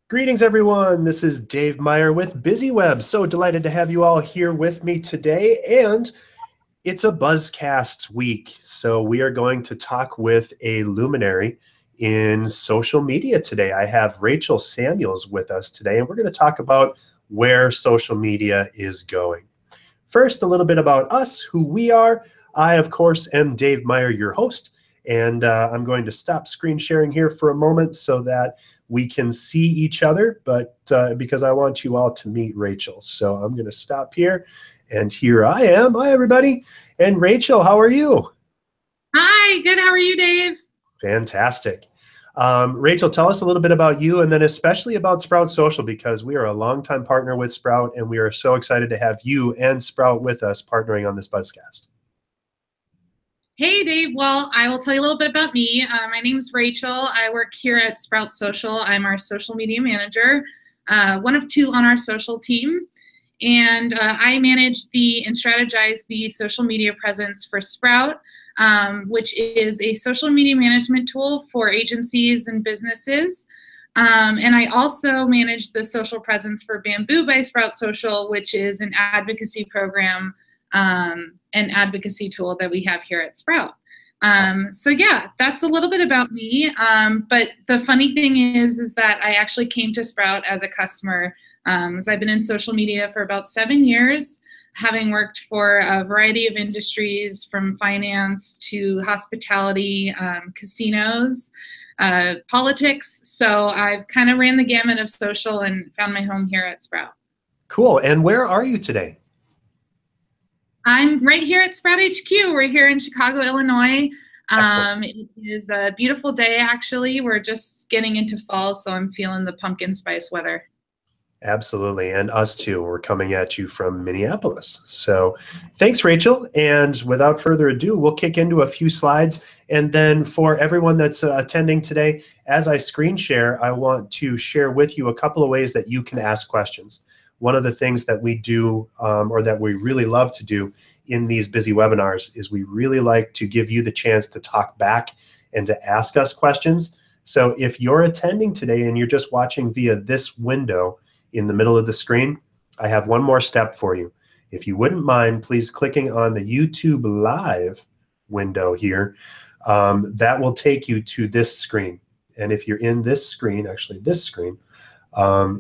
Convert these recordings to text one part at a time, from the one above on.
Greetings, everyone. This is Dave Meyer with BizzyWeb. So delighted to have you all here with me today. And it's a BuzzCast week. So we are going to talk with a luminary in social media today. I have Rachel Samuels with us today, and we're going to talk about where social media is going. First, a little bit about us, who we are. I, of course, am Dave Meyer, your host. And I'm going to stop screen sharing here for a moment so that we can see each other, but because I want you all to meet Rachel. So I'm going to stop here, and here I am. Hi, everybody. And Rachel, how are you? Hi, good. How are you, Dave? Fantastic. Rachel, tell us a little bit about you, and then especially about Sprout Social, because we are a longtime partner with Sprout, and we are so excited to have you and Sprout with us partnering on this BuzzCast. Hey, Dave. Well, I will tell you a little bit about me. My name is Rachel. I work here at Sprout Social. I'm our social media manager, one of two on our social team. And I manage and strategize the social media presence for Sprout, which is a social media management tool for agencies and businesses. And I also manage the social presence for Bamboo by Sprout Social, which is an advocacy program, an advocacy tool that we have here at Sprout. So yeah, that's a little bit about me. But the funny thing is that I actually came to Sprout as a customer. As I've been in social media for about 7 years, having worked for a variety of industries from finance to hospitality, casinos, politics. So I've kind of ran the gamut of social and found my home here at Sprout. Cool. And where are you today? I'm right here at Sprout HQ. We're here in Chicago, Illinois. It is a beautiful day, actually. We're just getting into fall, so I'm feeling the pumpkin spice weather. Absolutely. And us too. We're coming at you from Minneapolis. So thanks, Rachel. And without further ado, we'll kick into a few slides. And then for everyone that's attending today, as I screen share, I want to share with you a couple of ways that you can ask questions. One of the things that we do, or that we really love to do in these busy webinars, is we really like to give you the chance to talk back and to ask us questions. So if you're attending today and you're just watching via this window in the middle of the screen, I have one more step for you. If you wouldn't mind, please clicking on the YouTube Live window here. That will take you to this screen. And if you're in this screen, actually this screen,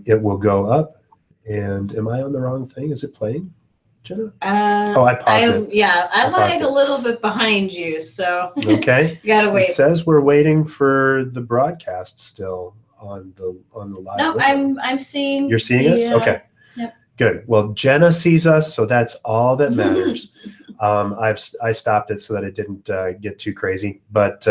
it will go up. And am I on the wrong thing? Is it playing, Jenna? Oh, I paused it. Yeah, I'm like a little bit behind you, so okay. You gotta wait. It says we're waiting for the broadcast still on the live. No, I'm seeing. You're seeing us? Okay. Yep. Good. Well, Jenna sees us, so that's all that matters. I stopped it so that it didn't get too crazy. But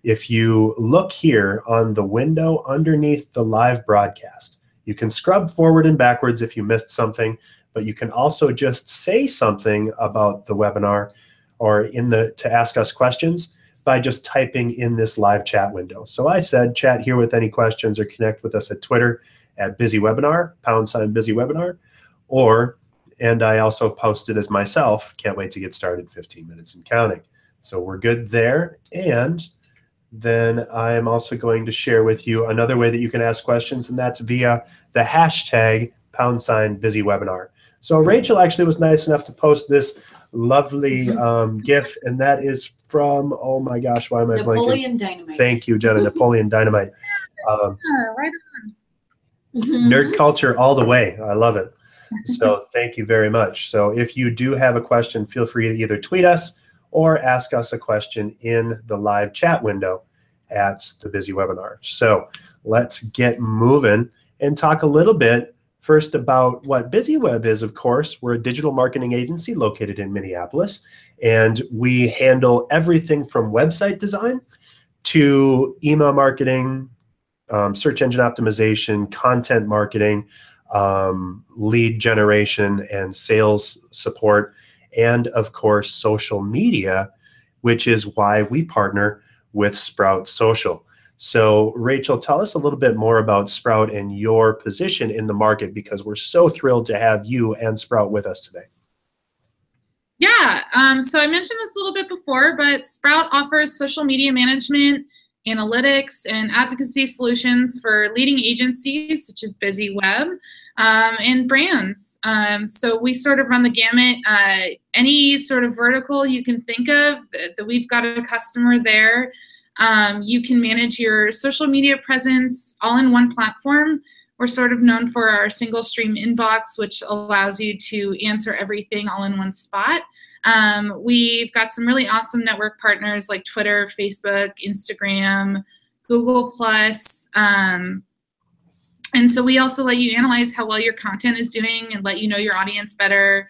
if you look here on the window underneath the live broadcast, you can scrub forward and backwards if you missed something, but you can also just say something about the webinar or to ask us questions by just typing in this live chat window. So I said, chat here with any questions or connect with us at Twitter at BizzyWebinar, #BizzyWebinar, and I also posted as myself, can't wait to get started, 15 minutes and counting. So we're good there. And then I am also going to share with you another way that you can ask questions, and that's via the hashtag #BizzyWebinar. So Rachel actually was nice enough to post this lovely GIF, and that is from, oh my gosh, why am I blanking? Napoleon Dynamite. Thank you, Jenna. Napoleon Dynamite. Right on. Nerd culture all the way. I love it. So thank you very much. So if you do have a question, feel free to either tweet us or ask us a question in the live chat window at the Busy Webinar. So let's get moving and talk a little bit first about what BizzyWeb is. Of course, we're a digital marketing agency located in Minneapolis, and we handle everything from website design to email marketing, search engine optimization, content marketing, lead generation and sales support, and of course, social media, which is why we partner with Sprout Social. So Rachel, tell us a little bit more about Sprout and your position in the market, because we're so thrilled to have you and Sprout with us today. Yeah, so I mentioned this a little bit before, but Sprout offers social media management analytics and advocacy solutions for leading agencies such as BizzyWeb and brands. So we sort of run the gamut. Any sort of vertical you can think of that we've got a customer there. You can manage your social media presence all in one platform. We're sort of known for our single stream inbox, which allows you to answer everything all in one spot. We've got some really awesome network partners like Twitter, Facebook, Instagram, Google+. And so we also let you analyze how well your content is doing and let you know your audience better,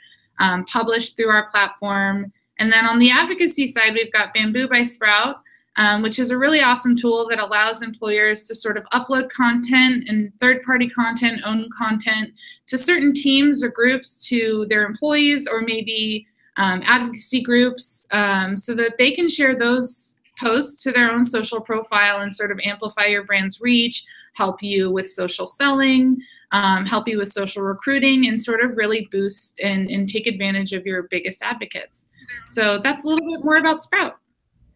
publish through our platform. And then on the advocacy side, we've got Bamboo by Sprout, which is a really awesome tool that allows employers to sort of upload content and third-party content, own content to certain teams or groups to their employees or maybe advocacy groups so that they can share those posts to their own social profile and sort of amplify your brand's reach, help you with social selling, help you with social recruiting, and sort of really boost and take advantage of your biggest advocates. So that's a little bit more about Sprout.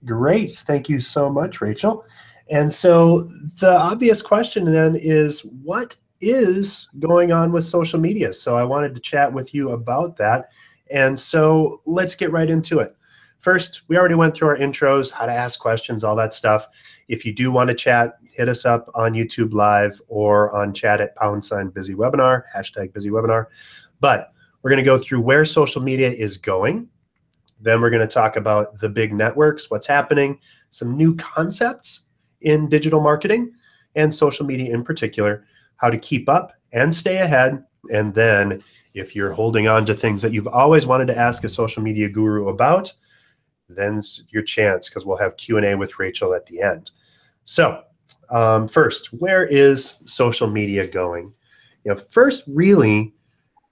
Great. Thank you so much, Rachel. And so the obvious question then is, what is going on with social media? So I wanted to chat with you about that. And so let's get right into it. First, we already went through our intros, how to ask questions, all that stuff. If you do want to chat, hit us up on YouTube Live or on chat at #BizzyWebinar, #BizzyWebinar. But we're going to go through where social media is going. Then we're going to talk about the big networks, what's happening, some new concepts in digital marketing and social media in particular, how to keep up and stay ahead. And then if you're holding on to things that you've always wanted to ask a social media guru about, then's your chance, because we'll have Q&A with Rachel at the end. So first, where is social media going? First, really,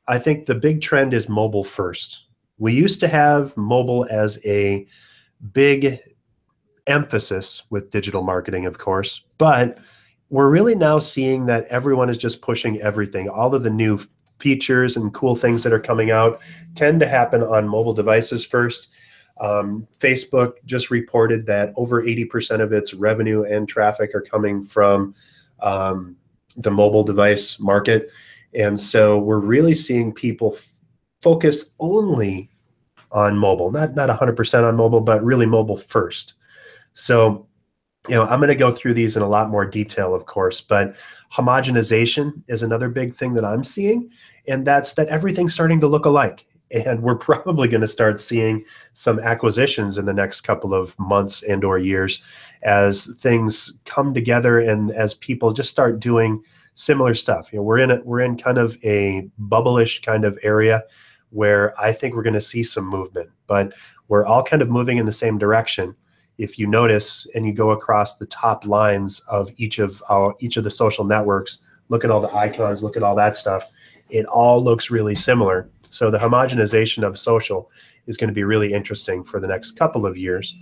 I think the big trend is mobile first. We used to have mobile as a big emphasis with digital marketing, of course, but we're really now seeing that everyone is just pushing everything. All of the new features and cool things that are coming out tend to happen on mobile devices first. Facebook just reported that over 80% of its revenue and traffic are coming from the mobile device market. And so we're really seeing people focus only on mobile, not 100% on mobile, but really mobile first. So, I'm going to go through these in a lot more detail, of course, but homogenization is another big thing that I'm seeing, and that's that everything's starting to look alike. And we're probably going to start seeing some acquisitions in the next couple of months and or years as things come together and as people just start doing similar stuff. We're in kind of a bubble-ish kind of area where I think we're going to see some movement, but we're all kind of moving in the same direction. If you notice and you go across the top lines of each of the social networks, look at all the icons, look at all that stuff, it all looks really similar. So the homogenization of social is going to be really interesting for the next couple of years.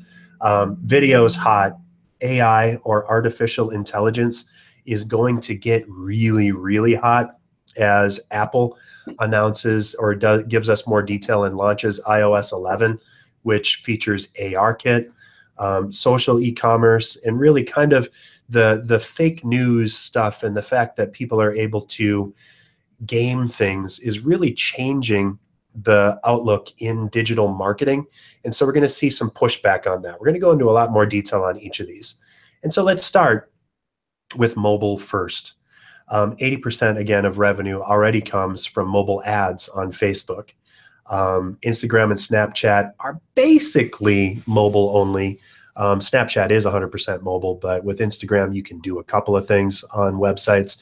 Video is hot. AI, or artificial intelligence, is going to get really, really hot as Apple announces or gives us more detail and launches iOS 11, which features ARKit, social e-commerce, and really kind of the fake news stuff, and the fact that people are able to game things is really changing the outlook in digital marketing. And so we're going to see some pushback on that. We're going to go into a lot more detail on each of these. And so let's start with mobile first. 80% again of revenue already comes from mobile ads on Facebook. Instagram and Snapchat are basically mobile only. Snapchat is 100% mobile, but with Instagram you can do a couple of things on websites,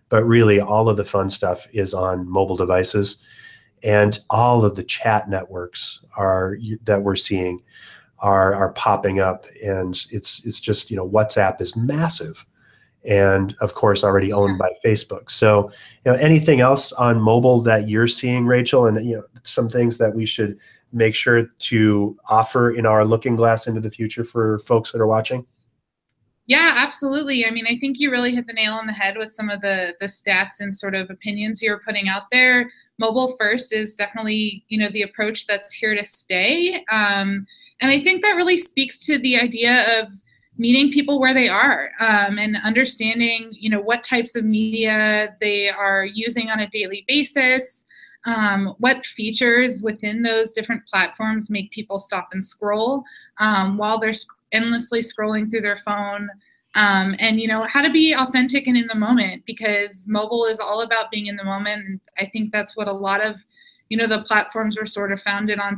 but really all of the fun stuff is on mobile devices. And all of the chat networks that we're seeing are popping up, and it's just, WhatsApp is massive, and of course already owned by Facebook. So, anything else on mobile that you're seeing, Rachel, and some things that we should make sure to offer in our looking glass into the future for folks that are watching? Yeah, absolutely. I mean, I think you really hit the nail on the head with some of the stats and sort of opinions you're putting out there. Mobile first is definitely, the approach that's here to stay. And I think that really speaks to the idea of meeting people where they are, and understanding, what types of media they are using on a daily basis, what features within those different platforms make people stop and scroll while they're endlessly scrolling through their phone, and how to be authentic and in the moment, because mobile is all about being in the moment. And I think that's what a lot of the platforms were sort of founded on,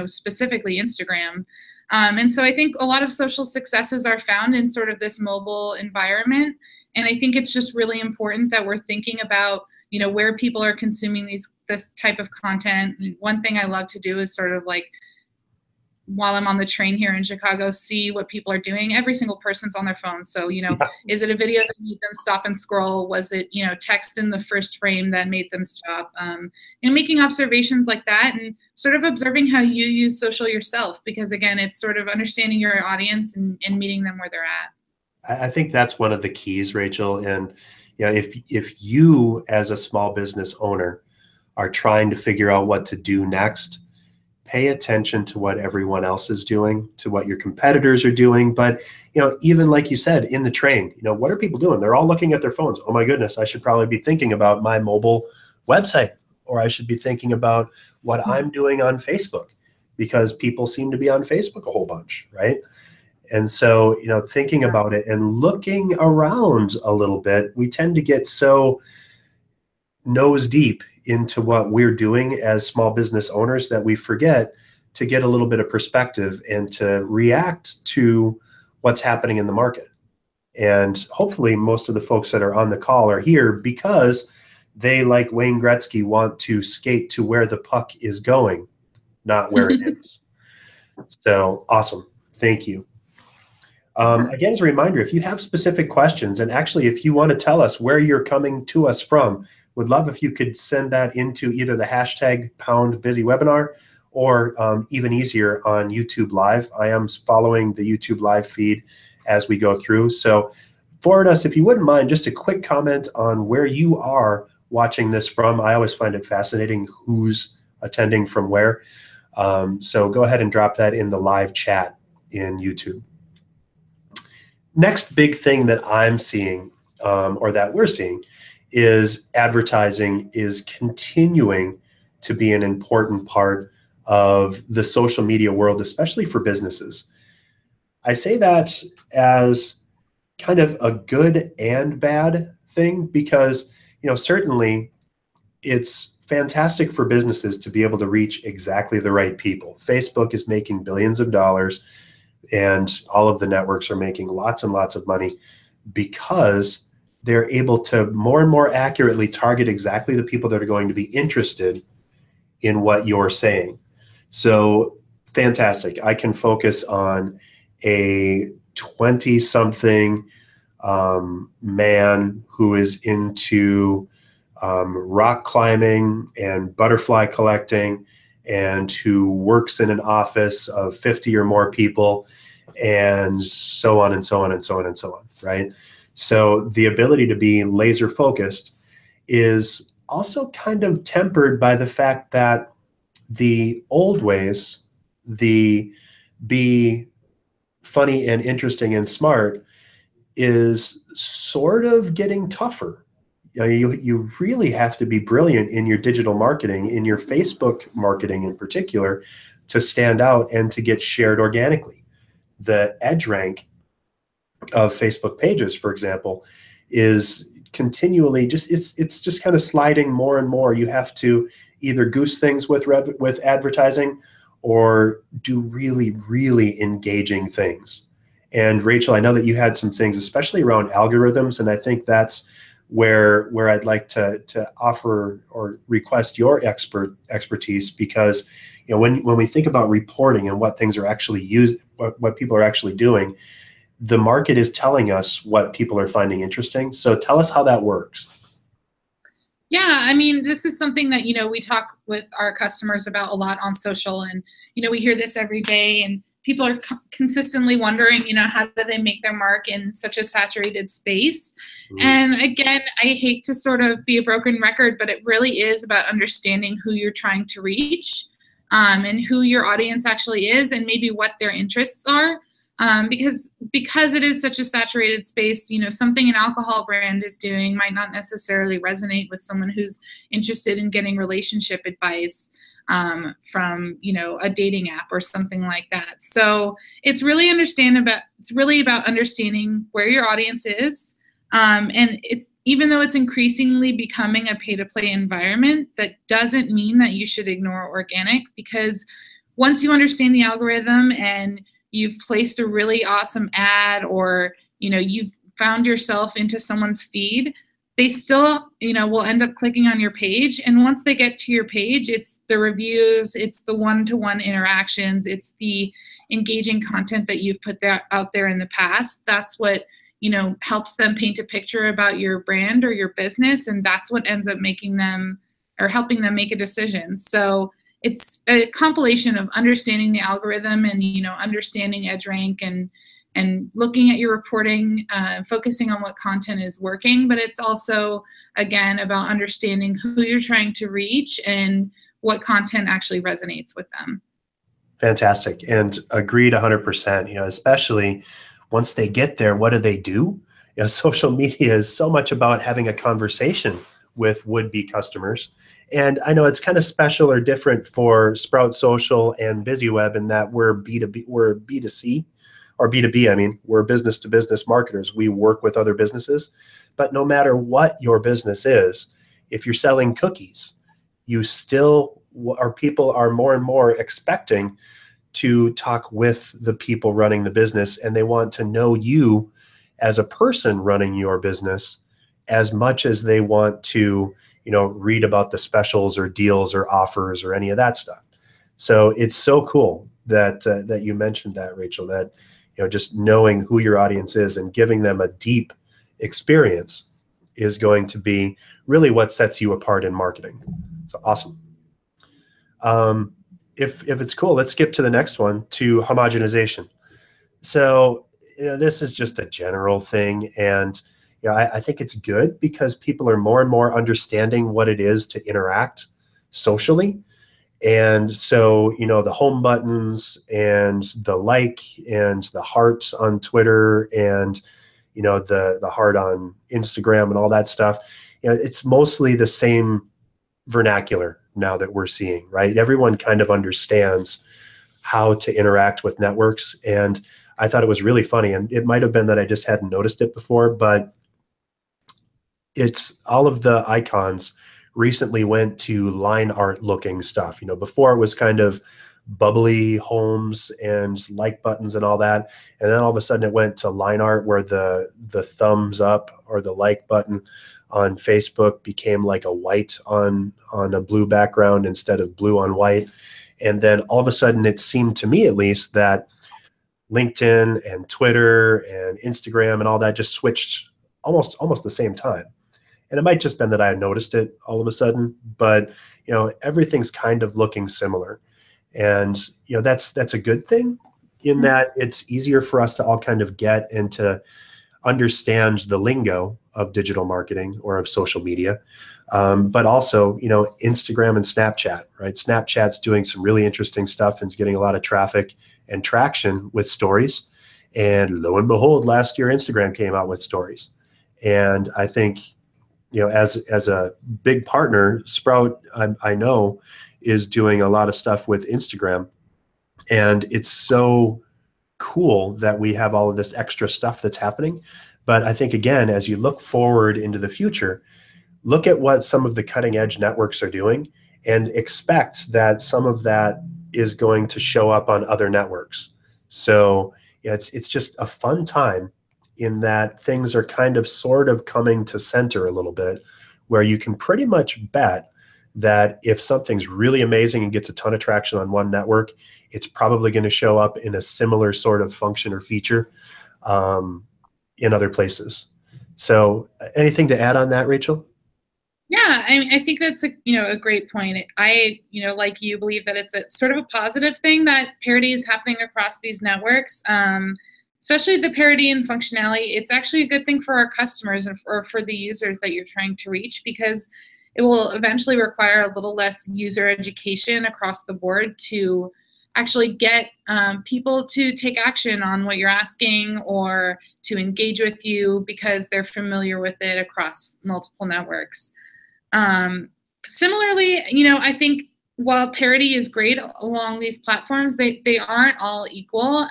specifically Instagram. And so I think a lot of social successes are found in sort of this mobile environment. And I think it's just really important that we're thinking about, where people are consuming this type of content. And one thing I love to do is sort of like, while I'm on the train here in Chicago, see what people are doing. Every single person's on their phone. So, is it a video that made them stop and scroll? Was it, text in the first frame that made them stop? Making observations like that and sort of observing how you use social yourself, because again, it's sort of understanding your audience and meeting them where they're at. I think that's one of the keys, Rachel. And if you as a small business owner are trying to figure out what to do next, pay attention to what everyone else is doing, to what your competitors are doing. But, even like you said, in the train, what are people doing? They're all looking at their phones. Oh my goodness, I should probably be thinking about my mobile website, or I should be thinking about what I'm doing on Facebook, because people seem to be on Facebook a whole bunch, right? And so, thinking about it and looking around a little bit, we tend to get so nose deep into what we're doing as small business owners that we forget to get a little bit of perspective and to react to what's happening in the market. And hopefully most of the folks that are on the call are here because they, like Wayne Gretzky, want to skate to where the puck is going, not where it is. So awesome. Thank you. Again, as a reminder, if you have specific questions, and actually if you want to tell us where you're coming to us from, would love if you could send that into either the hashtag #BizzyWebinar or even easier on YouTube Live. I am following the YouTube Live feed as we go through. So forward us, if you wouldn't mind, just a quick comment on where you are watching this from. I always find it fascinating who's attending from where. So go ahead and drop that in the live chat in YouTube. Next big thing that I'm seeing, or that we're seeing, is advertising is continuing to be an important part of the social media world, especially for businesses. I say that as kind of a good and bad thing because, certainly it's fantastic for businesses to be able to reach exactly the right people. Facebook is making billions of dollars, and all of the networks are making lots and lots of money because they're able to more and more accurately target exactly the people that are going to be interested in what you're saying. So fantastic. I can focus on a 20-something man who is into rock climbing and butterfly collecting, and who works in an office of 50 or more people, and so on and so on and so on and so on, right? So the ability to be laser focused is also kind of tempered by the fact that the old ways, the be funny and interesting and smart, is sort of getting tougher. You really have to be brilliant in your digital marketing, in your Facebook marketing in particular, to stand out and to get shared organically. The edge rank of Facebook pages, for example, is continually it's just kind of sliding more and more. You have to either goose things with advertising or do really, really engaging things. And Rachel, I know that you had some things, especially around algorithms, and I think that's where I'd like to offer or request your expertise, because when we think about reporting and what things are actually what people are actually doing, the market is telling us what people are finding interesting. So tell us how that works. Yeah, I mean, this is something that, we talk with our customers about a lot on social, and, we hear this every day, and people are consistently wondering, how do they make their mark in such a saturated space? And again, I hate to sort of be a broken record, but it really is about understanding who you're trying to reach, and who your audience actually is, and maybe what their interests are. because it is such a saturated space. Something an alcohol brand is doing might not necessarily resonate with someone who's interested in getting relationship advice from a dating app or something like that. So it's really about understanding where your audience is, and even though it's increasingly becoming a pay-to-play environment, that doesn't mean that you should ignore organic, because once you understand the algorithm and you've placed a really awesome ad, or you've found yourself into someone's feed, they still will end up clicking on your page. And once they get to your page, it's the reviews, it's the one-to-one interactions, it's the engaging content that you've put out there in the past. That's what helps them paint a picture about your brand or your business, and that's what ends up making them or helping them make a decision. So it's a compilation of understanding the algorithm and understanding EdgeRank and looking at your reporting, focusing on what content is working. But it's also, again, about understanding who you're trying to reach and what content actually resonates with them. Fantastic, and agreed 100%. Especially once they get there, what do? Social media is so much about having a conversation with would-be customers. And I know it's kind of special or different for Sprout Social and BizzyWeb in that we're B2B, we're B2C, or B2B, I mean, we're business-to-business marketers. We work with other businesses. But no matter what your business is, if you're selling cookies, people are more and more expecting to talk with the people running the business, and they want to know you as a person running your business as much as they want to, read about the specials or deals or offers or any of that stuff. So it's so cool that you mentioned that, Rachel, that just knowing who your audience is and giving them a deep experience is going to be really what sets you apart in marketing. So awesome. If it's cool, let's skip to the next one, to homogenization. So this is just a general thing, and I think it's good because people are more and more understanding what it is to interact socially. And so, the home buttons and the like and the hearts on Twitter and, the heart on Instagram and all that stuff, it's mostly the same vernacular now that we're seeing, right? Everyone kind of understands how to interact with networks. And I thought it was really funny, and it might have been that I just hadn't noticed it before, but it's all of the icons recently went to line art looking stuff. Before it was kind of bubbly homes and like buttons and all that. And then all of a sudden it went to line art, where the thumbs up or the like button on Facebook became like a white on a blue background instead of blue on white. And then all of a sudden it seemed to me, at least, that LinkedIn and Twitter and Instagram and all that just switched almost the same time. And it might just been that I had noticed it all of a sudden, but everything's kind of looking similar. And that's a good thing, in that it's easier for us to all kind of get and to understand the lingo of digital marketing or of social media. But also, Instagram and Snapchat, right? Snapchat's doing some really interesting stuff and it's getting a lot of traffic and traction with stories. And lo and behold, last year, Instagram came out with stories. And I think, as a big partner, Sprout, I know, is doing a lot of stuff with Instagram. And it's so cool that we have all of this extra stuff that's happening. But I think, again, as you look forward into the future, look at what some of the cutting edge networks are doing and expect that some of that is going to show up on other networks. So it's just a fun time, in that things are kind of sort of coming to center a little bit, where you can pretty much bet that if something's really amazing and gets a ton of traction on one network, it's probably going to show up in a similar sort of function or feature in other places. So anything to add on that, Rachel? Yeah, I think that's a great point. I like you, believe that it's a sort of a positive thing that parity is happening across these networks. Especially the parity and functionality. It's actually a good thing for our customers and for the users that you're trying to reach, because it will eventually require a little less user education across the board to actually get people to take action on what you're asking or to engage with you because they're familiar with it across multiple networks. Similarly, I think while parity is great along these platforms, they aren't all equal.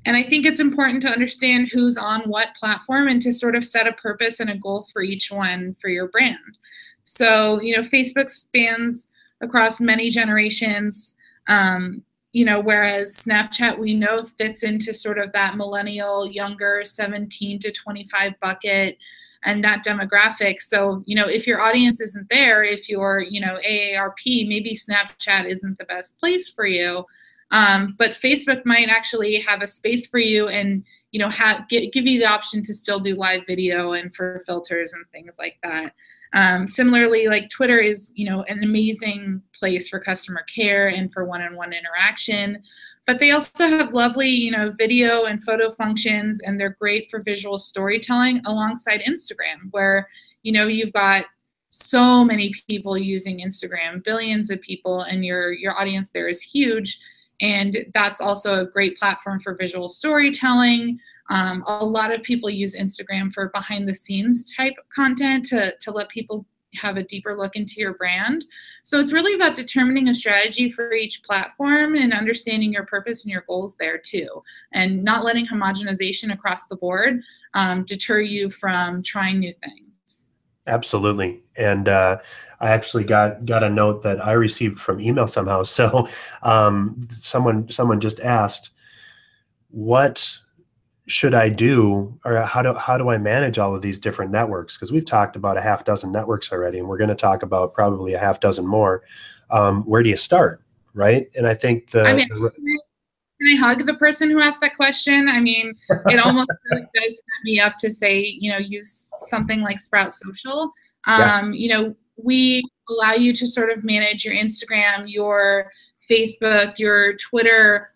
And I think it's important to understand who's on what platform and to sort of set a purpose and a goal for each one for your brand. So, Facebook spans across many generations, whereas Snapchat, we know, fits into sort of that millennial, younger, 17 to 25 bucket and that demographic. So, if your audience isn't there, if you're, AARP, maybe Snapchat isn't the best place for you. But Facebook might actually have a space for you and, give you the option to still do live video and for filters and things like that. Similarly, like Twitter is, an amazing place for customer care and for one-on-one interaction. But they also have lovely, video and photo functions, and they're great for visual storytelling alongside Instagram, where, you've got so many people using Instagram, billions of people, and your audience there is huge. And that's also a great platform for visual storytelling. A lot of people use Instagram for behind the scenes type content to let people have a deeper look into your brand. So it's really about determining a strategy for each platform and understanding your purpose and your goals there too, and not letting homogenization across the board deter you from trying new things. Absolutely. And I actually got a note that I received from email somehow. So someone just asked, what should I do, or how do I manage all of these different networks? Because we've talked about a half dozen networks already, and we're going to talk about probably a half dozen more. Where do you start, right? And I think can I hug the person who asked that question? I mean, it almost really does set me up to say, use something like Sprout Social. We allow you to sort of manage your Instagram, your Facebook, your Twitter,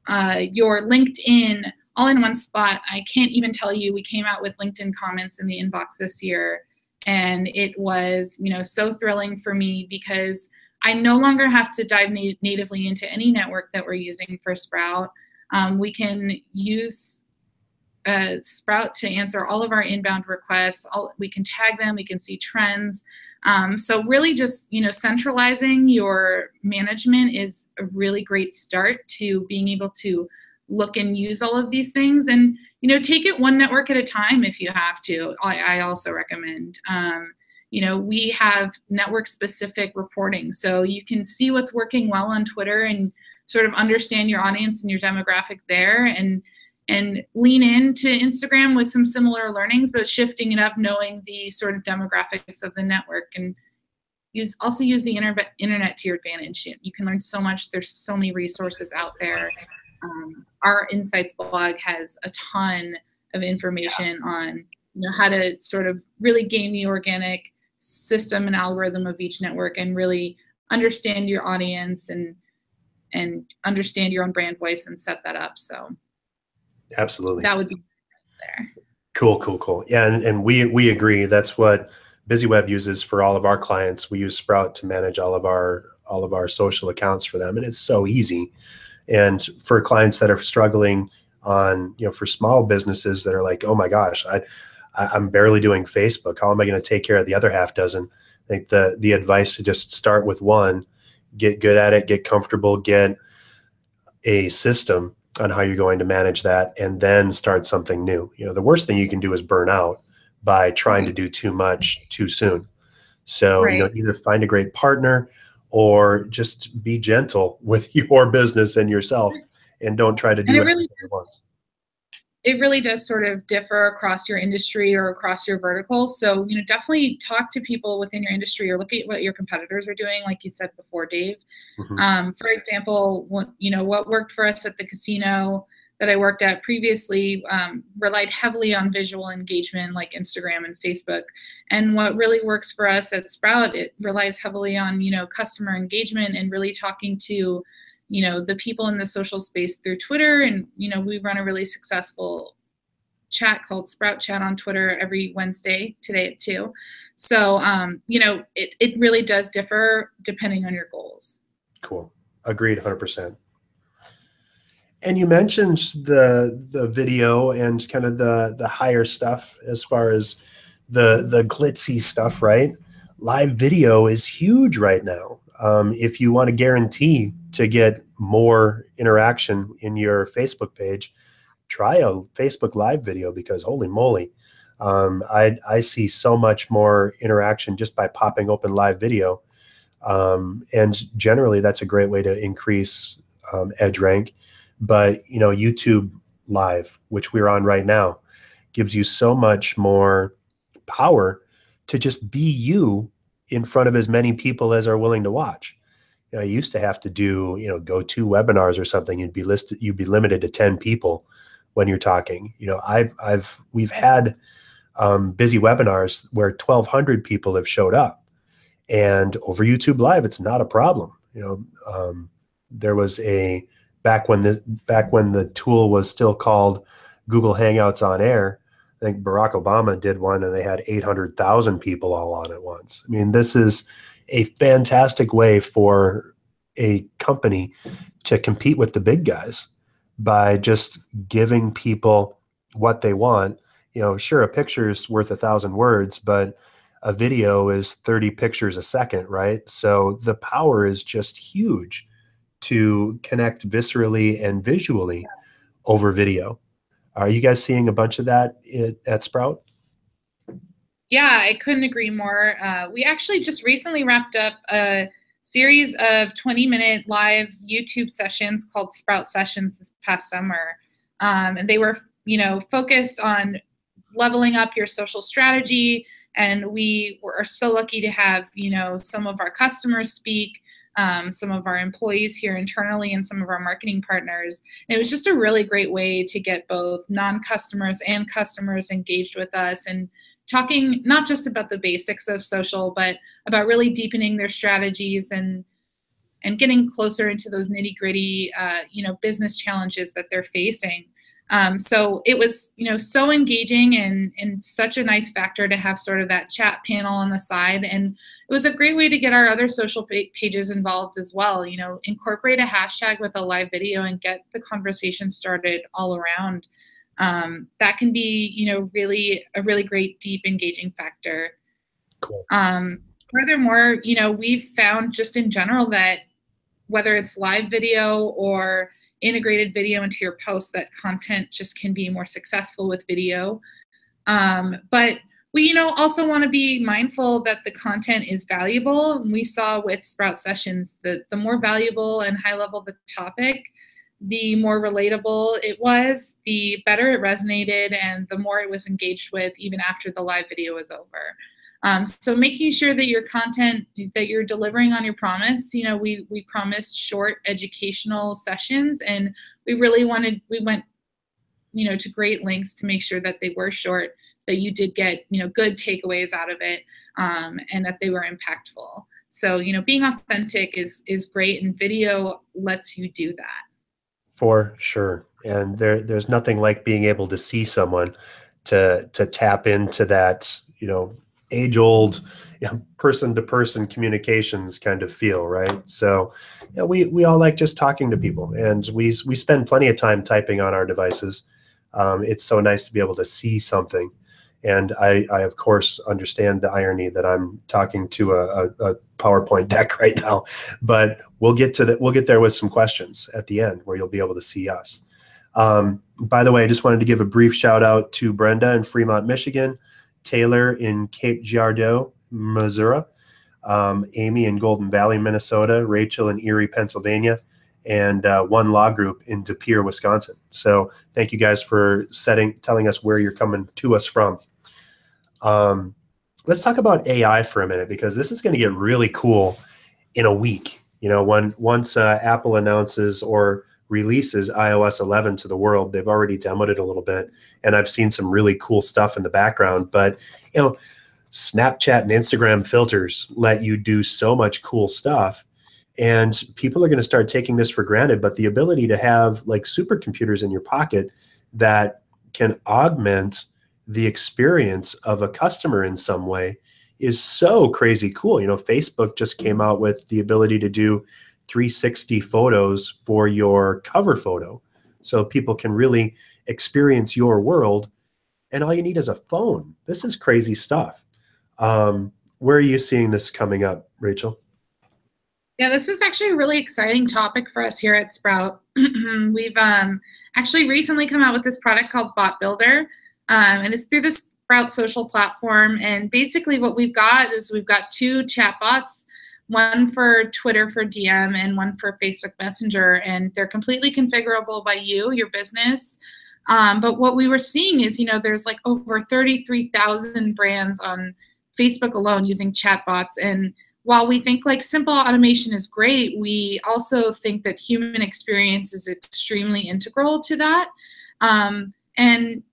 your LinkedIn, all in one spot. I can't even tell you, we came out with LinkedIn comments in the inbox this year, and it was, so thrilling for me because I no longer have to dive natively into any network that we're using for Sprout. We can use Sprout to answer all of our inbound requests. We can tag them, we can see trends. So really just, centralizing your management is a really great start to being able to look and use all of these things, and take it one network at a time if you have to. I also recommend we have network specific reporting, so you can see what's working well on Twitter and sort of understand your audience and your demographic there, and lean into Instagram with some similar learnings, but shifting it up, knowing the sort of demographics of the network, and also use the internet to your advantage. You can learn so much. There's so many resources out there. Our Insights blog has a ton of information on how to sort of really game the organic system and algorithm of each network and really understand your audience and understand your own brand voice and set that up. So absolutely, that would be there. Cool. Yeah, and we agree. That's what BizzyWeb uses for all of our clients. We use Sprout to manage all of our social accounts for them, and it's so easy. And for clients that are struggling on, for small businesses that are like, oh my gosh, I'm barely doing Facebook. How am I going to take care of the other half dozen? I think the advice to just start with one, get good at it, get comfortable, get a system on how you're going to manage that, and then start something new. The worst thing you can do is burn out by trying to do too much too soon. So, either find a great partner or just be gentle with your business and yourself, and don't try to do everything at once. It really does sort of differ across your industry or across your vertical. So, definitely talk to people within your industry or look at what your competitors are doing, like you said before, Dave. Mm-hmm. For example, what worked for us at the casino that I worked at previously relied heavily on visual engagement like Instagram and Facebook. And what really works for us at Sprout, it relies heavily on, customer engagement and really talking to, the people in the social space through Twitter. And, we run a really successful chat called Sprout Chat on Twitter every Wednesday, today at 2. So, it really does differ depending on your goals. Cool. Agreed 100%. And you mentioned the video and kind of the higher stuff as far as the glitzy stuff, right? Live video is huge right now. If you want to guarantee to get more interaction in your Facebook page, try a Facebook Live video, because holy moly, I see so much more interaction just by popping open live video. And generally, that's a great way to increase edge rank. But YouTube Live, which we're on right now, gives you so much more power to just be you in front of as many people as are willing to watch. You used to have to do, go to webinars or something. You'd be limited to 10 people when you're talking. We've had busy webinars where 1,200 people have showed up, and over YouTube Live, it's not a problem. There was back when the tool was still called Google Hangouts on Air. I think Barack Obama did one, and they had 800,000 people all on at once. I mean, this is a fantastic way for a company to compete with the big guys by just giving people what they want. Sure, a picture is worth 1,000 words, but a video is 30 pictures a second, right? So the power is just huge to connect viscerally and visually over video. Are you guys seeing a bunch of that at Sprout? Yeah, I couldn't agree more. We actually just recently wrapped up a series of 20-minute live YouTube sessions called Sprout Sessions this past summer. And they were, focused on leveling up your social strategy. And we are so lucky to have, some of our customers speak, some of our employees here internally, and some of our marketing partners. And it was just a really great way to get both non-customers and customers engaged with us and talking not just about the basics of social, but about really deepening their strategies and getting closer into those nitty-gritty, business challenges that they're facing. So it was, so engaging and such a nice factor to have sort of that chat panel on the side. And it was a great way to get our other social pages involved as well. Incorporate a hashtag with a live video and get the conversation started all around. That can be, really a really great, deep, engaging factor. Cool. Furthermore, we've found just in general that whether it's live video or integrated video into your posts, that content just can be more successful with video. But we, also want to be mindful that the content is valuable. And we saw with Sprout Sessions that the more valuable and high level the topic, the more relatable it was, the better it resonated, and the more it was engaged with even after the live video was over. So making sure that your content, that you're delivering on your promise. We promised short educational sessions, and we went, to great lengths to make sure that they were short, that you did get, good takeaways out of it, and that they were impactful. So, being authentic is great, and video lets you do that. For sure. And there's nothing like being able to see someone to tap into that, age-old person-to-person communications kind of feel, right? So we all like just talking to people, and we spend plenty of time typing on our devices. It's so nice to be able to see something. And I of course understand the irony that I'm talking to a PowerPoint deck right now, but we'll get there with some questions at the end where you'll be able to see us. By the way, I just wanted to give a brief shout out to Brenda in Fremont, Michigan, Taylor in Cape Girardeau, Missouri, Amy in Golden Valley, Minnesota, Rachel in Erie, Pennsylvania, and One Law Group in De Pere, Wisconsin. So thank you guys for telling us where you're coming to us from. Let's talk about AI for a minute, because this is going to get really cool in a week. Once Apple announces or releases iOS 11 to the world, they've already demoed it a little bit, and I've seen some really cool stuff in the background. But Snapchat and Instagram filters let you do so much cool stuff, and people are going to start taking this for granted. But the ability to have like supercomputers in your pocket that can augment the experience of a customer in some way is so crazy cool. Facebook just came out with the ability to do 360 photos for your cover photo. so people can really experience your world. And all you need is a phone. This is crazy stuff. Where are you seeing this coming up, Rachel? Yeah, this is actually a really exciting topic for us here at Sprout. We've actually recently come out with this product called Bot Builder, and it's through the Sprout social platform. And basically what we've got is we've got 2 chatbots, one for Twitter for DM and one for Facebook Messenger, and they're completely configurable by you, your business. But what we were seeing is, there's like over 33,000 brands on Facebook alone using chatbots. And while we think like simple automation is great, we also think that human experience is extremely integral to that. And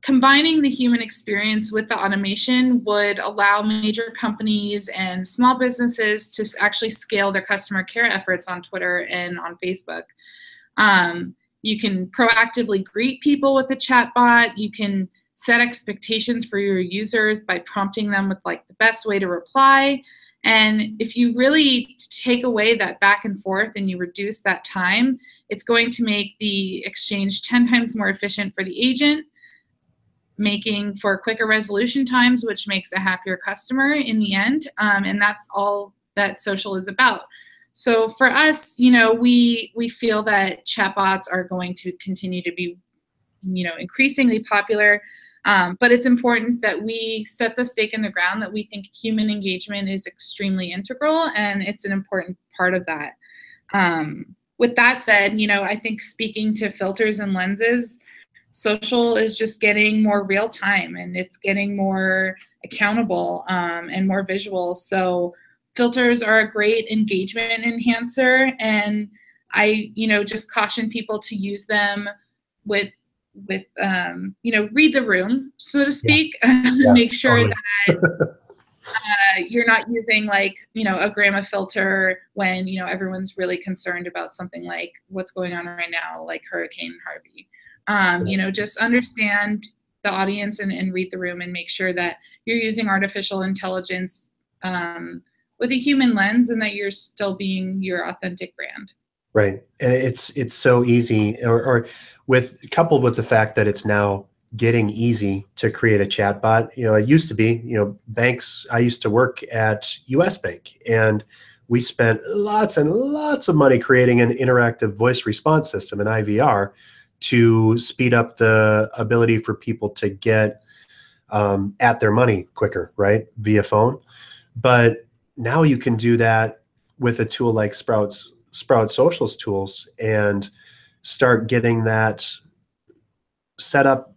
combining the human experience with the automation would allow major companies and small businesses to actually scale their customer care efforts on Twitter and on Facebook. You can proactively greet people with a chatbot. You can set expectations for your users by prompting them with like the best way to reply. And if you really take away that back and forth and you reduce that time, it's going to make the exchange 10 times more efficient for the agent, making for quicker resolution times, which makes a happier customer in the end. And that's all that social is about. So for us, we feel that chatbots are going to continue to be, increasingly popular. But it's important that we set the stake in the ground that we think human engagement is extremely integral, and it's an important part of that. With that said, I think speaking to filters and lenses, social is just getting more real time and it's getting more accountable and more visual. So filters are a great engagement enhancer, and I, just caution people to use them with read the room, so to speak. Yeah. Make sure that you're not using like, a grandma filter when, everyone's really concerned about something like what's going on right now, like Hurricane Harvey. Just understand the audience and read the room and make sure that you're using artificial intelligence with a human lens and that you're still being your authentic brand. Right. And it's so easy, or coupled with the fact that it's now getting easy to create a chatbot. It used to be, banks, I used to work at US Bank, and we spent lots and lots of money creating an interactive voice response system, an IVR, to speed up the ability for people to get at their money quicker, right, via phone. But now you can do that with a tool like Sprout Social's tools and start getting that set up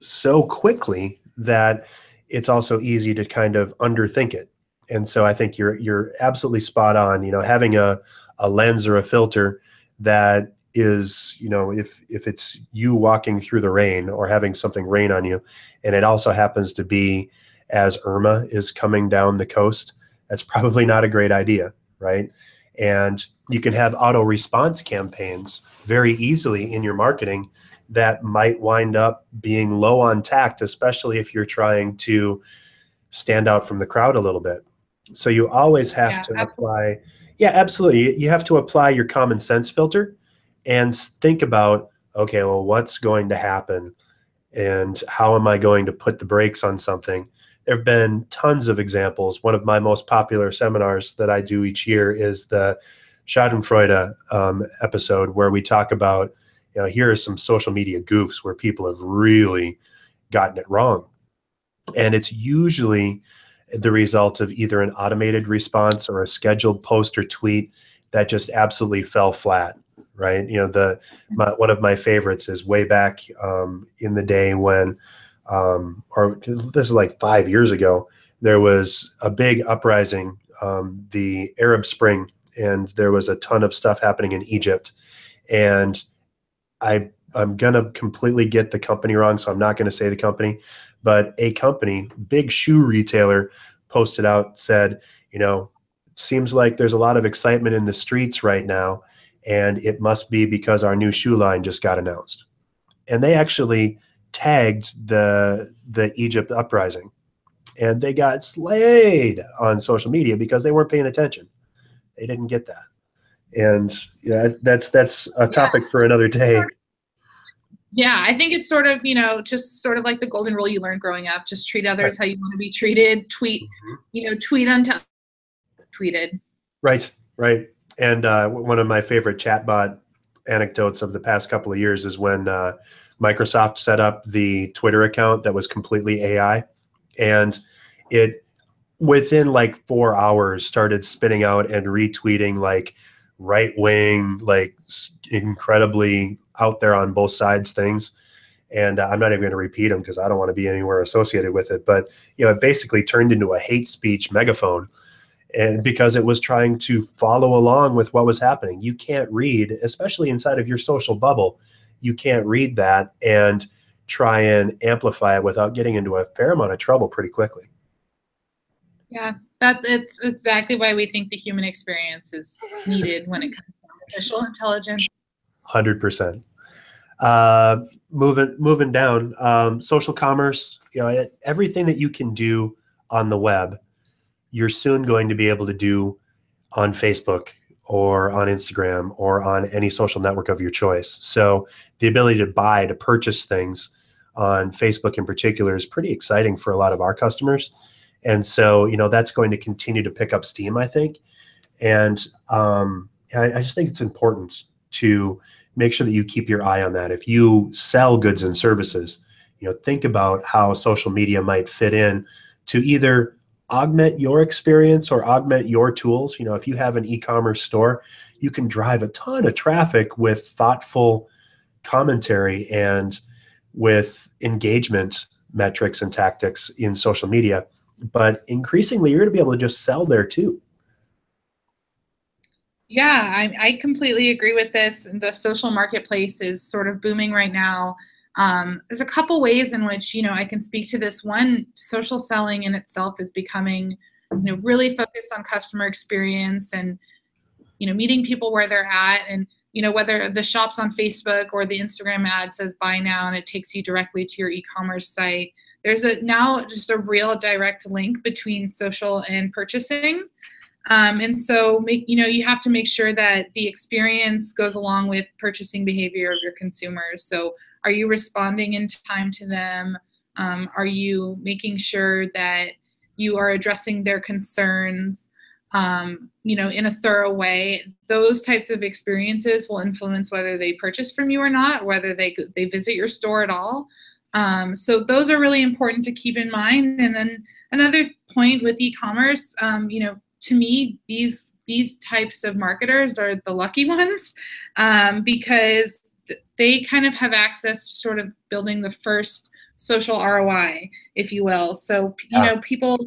so quickly that it's also easy to kind of underthink it. And so I think you're absolutely spot on. Having a lens or a filter that is, if it's you walking through the rain or having something rain on you, and it also happens to be as Irma is coming down the coast, that's probably not a great idea, right? And you can have auto response campaigns very easily in your marketing that might wind up being low on tact, especially if you're trying to stand out from the crowd a little bit. So you always have to apply. Yeah, absolutely. You have to apply your common sense filter and think about, okay, well, what's going to happen and how am I going to put the brakes on something? There have been tons of examples. One of my most popular seminars that I do each year is the Schadenfreude episode, where we talk about, here are some social media goofs where people have really gotten it wrong. And it's usually the result of either an automated response or a scheduled post or tweet that just absolutely fell flat, right? One of my favorites is way back in the day when, or this is like 5 years ago, there was a big uprising, the Arab Spring, and there was a ton of stuff happening in Egypt. And I'm going to completely get the company wrong, so I'm not going to say the company, but a company, big shoe retailer, posted out, said, it seems like there's a lot of excitement in the streets right now, and it must be because our new shoe line just got announced. And they actually tagged the Egypt uprising, and they got slayed on social media because they weren't paying attention. They didn't get that. And that's a topic for another day. Yeah, I think it's sort of, just sort of like the golden rule you learned growing up. Just treat others how you want to be treated. Tweet, tweet until tweeted. Right, right. And one of my favorite chatbot anecdotes of the past couple of years is when Microsoft set up the Twitter account that was completely AI, and it within like 4 hours started spitting out and retweeting like right wing, like incredibly out there on both sides things. And I'm not even going to repeat them because I don't want to be anywhere associated with it. But it basically turned into a hate speech megaphone. And because it was trying to follow along with what was happening. You can't read, especially inside of your social bubble, you can't read that and try and amplify it without getting into a fair amount of trouble pretty quickly. Yeah, it's exactly why we think the human experience is needed when it comes to artificial intelligence. 100%. Moving down, social commerce, everything that you can do on the web, you're soon going to be able to do on Facebook or on Instagram or on any social network of your choice. So the ability to purchase things on Facebook in particular is pretty exciting for a lot of our customers. And so, that's going to continue to pick up steam, I think. And I just think it's important to make sure that you keep your eye on that. If you sell goods and services, think about how social media might fit in to either augment your experience or augment your tools. If you have an e-commerce store, you can drive a ton of traffic with thoughtful commentary and with engagement metrics and tactics in social media. But increasingly, you're going to be able to just sell there too. Yeah, I completely agree with this. The social marketplace is sort of booming right now. There's a couple ways in which, I can speak to this. One, social selling in itself is becoming, really focused on customer experience and, meeting people where they're at. And, whether the shop's on Facebook or the Instagram ad says buy now and it takes you directly to your e-commerce site. There's now just a real direct link between social and purchasing. And so, you have to make sure that the experience goes along with purchasing behavior of your consumers. So are you responding in time to them? Are you making sure that you are addressing their concerns, in a thorough way? Those types of experiences will influence whether they purchase from you or not, whether they visit your store at all. So those are really important to keep in mind. And then another point with e-commerce, to me, these types of marketers are the lucky ones, because they kind of have access to sort of building the first social ROI, if you will. So, people,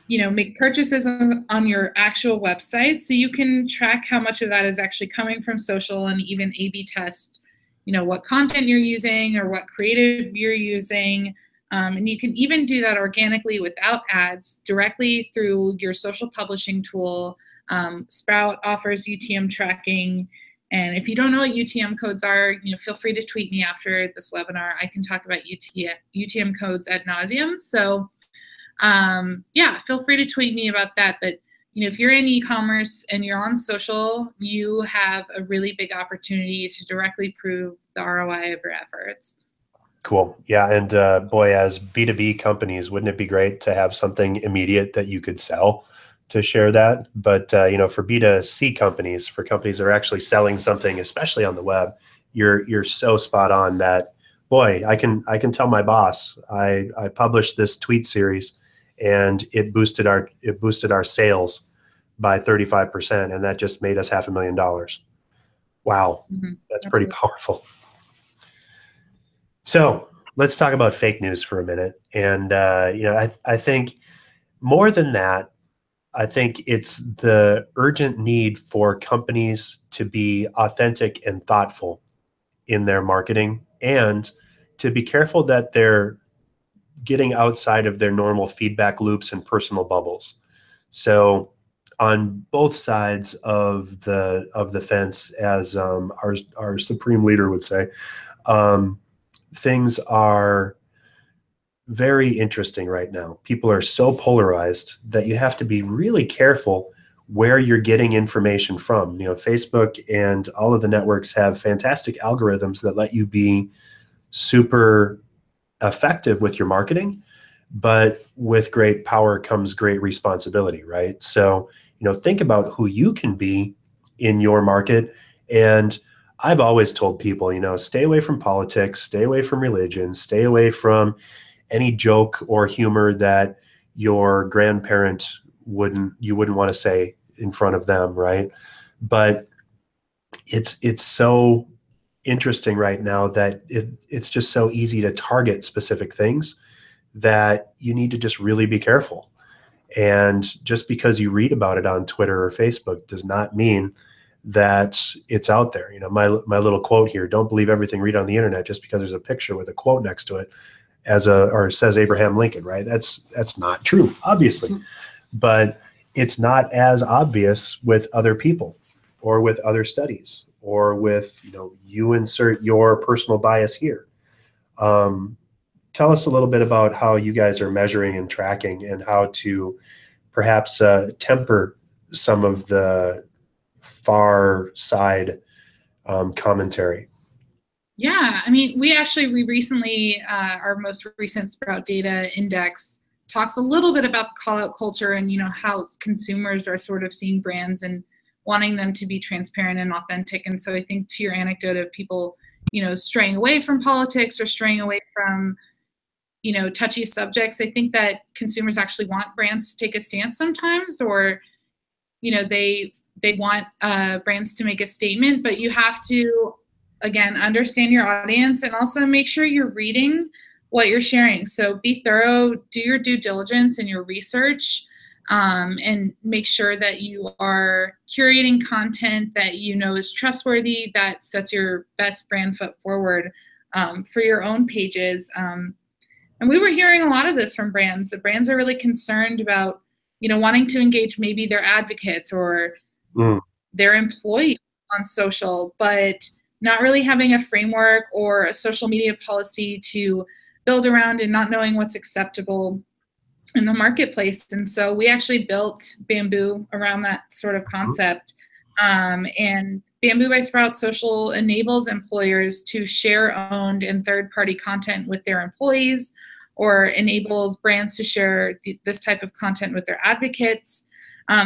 make purchases on your actual website, so you can track how much of that is actually coming from social and even A/B test, what content you're using or what creative you're using. And you can even do that organically without ads directly through your social publishing tool. Sprout offers UTM tracking. And if you don't know what UTM codes are, feel free to tweet me after this webinar. I can talk about UTM codes ad nauseum. So feel free to tweet me about that. But if you're in e-commerce and you're on social, you have a really big opportunity to directly prove the ROI of your efforts. Cool. Yeah. And boy, as B2B companies, wouldn't it be great to have something immediate that you could sell to share that? But, for B2C companies, for companies that are actually selling something, especially on the web, you're so spot on that, boy, I can tell my boss, I published this tweet series and it boosted our sales by 35%. And that just made us $500,000. Wow. Mm-hmm. That's pretty powerful. So let's talk about fake news for a minute. And, I think more than that, I think it's the urgent need for companies to be authentic and thoughtful in their marketing and to be careful that they're getting outside of their normal feedback loops and personal bubbles. So on both sides of the fence, as our supreme leader would say, things are very interesting right now. People are so polarized that you have to be really careful where you're getting information from. Facebook and all of the networks have fantastic algorithms that let you be super effective with your marketing, but with great power comes great responsibility, right? So, think about who you can be in your market. And I've always told people, stay away from politics, stay away from religion, stay away from any joke or humor that your grandparent you wouldn't want to say in front of them, right? But it's so interesting right now that it's just so easy to target specific things that you need to just really be careful. And just because you read about it on Twitter or Facebook does not mean that it's out there. My little quote here: don't believe everything read on the internet just because there's a picture with a quote next to it or says Abraham Lincoln, right? That's not true, obviously. But it's not as obvious with other people or with other studies or with, you insert your personal bias here. Tell us a little bit about how you guys are measuring and tracking and how to perhaps temper some of the far side commentary. Yeah, I mean, we recently, our most recent Sprout Data Index talks a little bit about the call-out culture and, how consumers are sort of seeing brands and wanting them to be transparent and authentic. And so I think to your anecdote of people, straying away from politics or straying away from, touchy subjects, I think that consumers actually want brands to take a stance sometimes, or, they want brands to make a statement, but you have to, again, understand your audience and also make sure you're reading what you're sharing. So be thorough, do your due diligence and your research, and make sure that you are curating content that is trustworthy, that sets your best brand foot forward for your own pages. And we were hearing a lot of this from brands. The brands are really concerned about, wanting to engage maybe their advocates or their employees on social, but not really having a framework or a social media policy to build around and not knowing what's acceptable in the marketplace. And so we actually built Bamboo around that sort of concept. And Bamboo by Sprout Social enables employers to share owned and third-party content with their employees, or enables brands to share this type of content with their advocates,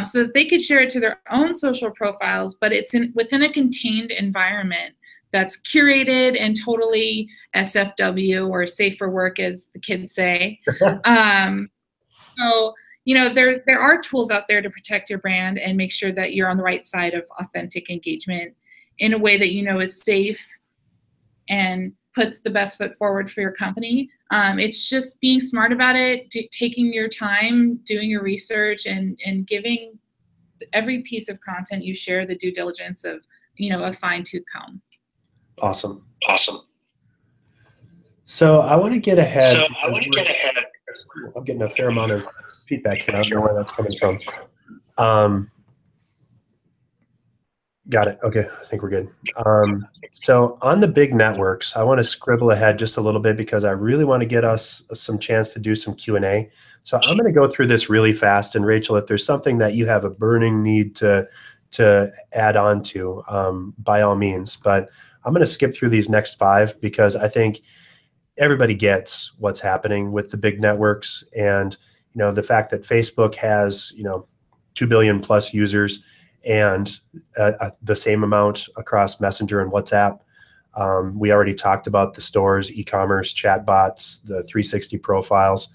so that they could share it to their own social profiles, but it's within a contained environment that's curated and totally SFW, or safe for work, as the kids say. So, there are tools out there to protect your brand and make sure that you're on the right side of authentic engagement in a way that is safe and puts the best foot forward for your company. It's just being smart about it, taking your time, doing your research, and giving every piece of content you share the due diligence of, a fine-tooth comb. Awesome. So I want to get ahead. I'm getting a fair amount of feedback here. I don't know where that's coming from. Got it. Okay, I think we're good. So on the big networks, I want to scribble ahead just a little bit because I really want to get us some chance to do some Q&A. So I'm going to go through this really fast. And Rachel, if there's something that you have a burning need to add on to, by all means. But I'm going to skip through these next 5 because I think everybody gets what's happening with the big networks, and the fact that Facebook has 2 billion plus users and the same amount across Messenger and WhatsApp. We already talked about the stores, e-commerce, chatbots, the 360 profiles.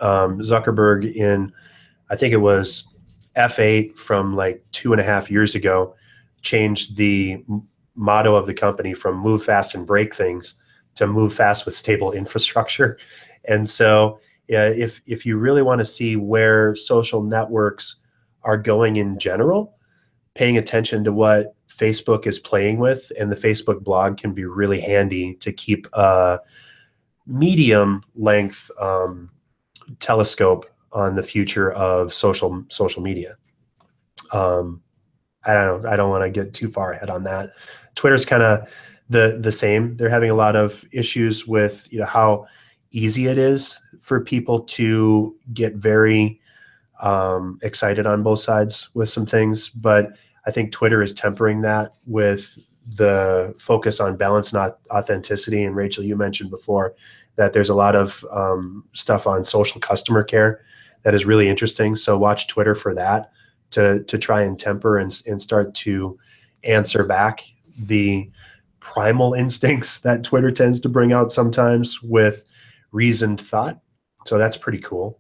Zuckerberg in, I think it was F8 from like 2.5 years ago, changed the motto of the company from move fast and break things to move fast with stable infrastructure. And so if you really want to see where social networks are going in general, paying attention to what Facebook is playing with, and the Facebook blog can be really handy to keep a medium length telescope on the future of social media. I don't want to get too far ahead on that. Twitter's kind of the same. They're having a lot of issues with how easy it is for people to get very excited on both sides with some things, but I think Twitter is tempering that with the focus on balance and authenticity. And Rachel, you mentioned before that there's a lot of stuff on social customer care that is really interesting. So watch Twitter for that to try and temper and start to answer back the primal instincts that Twitter tends to bring out sometimes with reasoned thought. So that's pretty cool.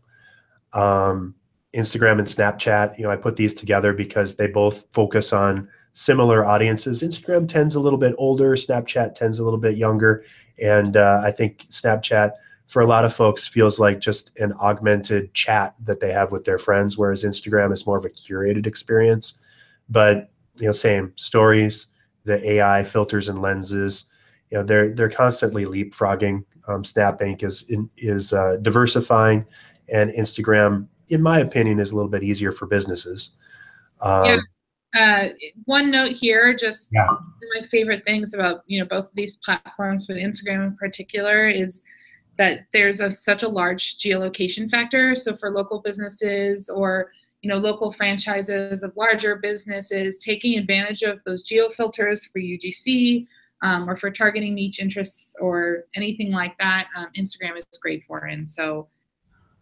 Instagram and Snapchat, I put these together because they both focus on similar audiences. Instagram tends a little bit older, Snapchat tends a little bit younger. And I think Snapchat, for a lot of folks, feels like just an augmented chat that they have with their friends, whereas Instagram is more of a curated experience. But, same stories, the AI filters and lenses, they're constantly leapfrogging. Snap Inc. is diversifying, and Instagram, in my opinion, is a little bit easier for businesses. One note here, just one of my favorite things about both of these platforms, but Instagram in particular, is that there's such a large geolocation factor. So for local businesses or local franchises of larger businesses, taking advantage of those geo filters for UGC or for targeting niche interests or anything like that, Instagram is great for. And so